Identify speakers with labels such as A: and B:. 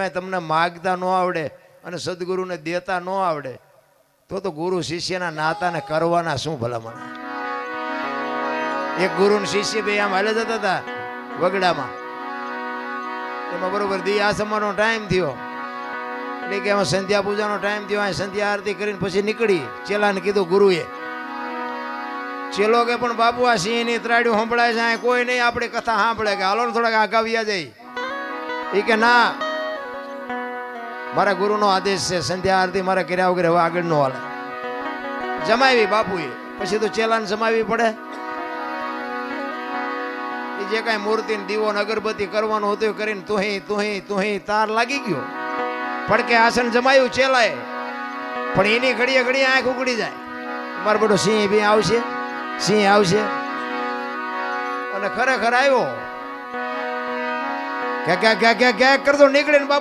A: તમને માગતા ન આવડે અને સદગુરુને દેતા ન આવડે તો ગુરુ શિષ્યના નાતાને કરવાના શું ભલામણ. એક ગુરુ ને શિષ્ય બે આમ હાલે જતા હતા વગડામાં. એમાં બરોબર દી આસમાનો ટાઈમ થયો એટલે કે એમાં સંધ્યા પૂજાનો ટાઈમ થયો. અહીં સંધ્યા આરતી કરીને પછી નીકળી. ચેલાને કીધું ગુરુએ. ચેલો કે પણ બાપુ આ સિંહની ત્રાડ્યું સંભળાય છે, અહીં કોઈ નહીં આપણી કથા સાંભળે કે હાલો ને થોડાક આગાવ્યા જાય. એ કે ના, મારા ગુરુનો આદેશ છે, સંધ્યા આરતી મારે કર્યા વગર હવે આગળ નો હાલે. જમાવી બાપુએ. પછી તો ચેલાને જમાવી પડે. એ જે કાંઈ મૂર્તિ દીવો ને અગરબત્તી કરવાનું હતું કરીને તુહી તાર લાગી ગયો. પડકે આસન જમાયું ચેલાએ, પણ એની ઘડીએ ઘડીએ આંખ ઉગડી જાય. મારો બધો સિંહ બી આવશે, સિંહ આવશે. અને ખરેખર આવ્યો. ક્યાં કરતો નીકળીને બાપુ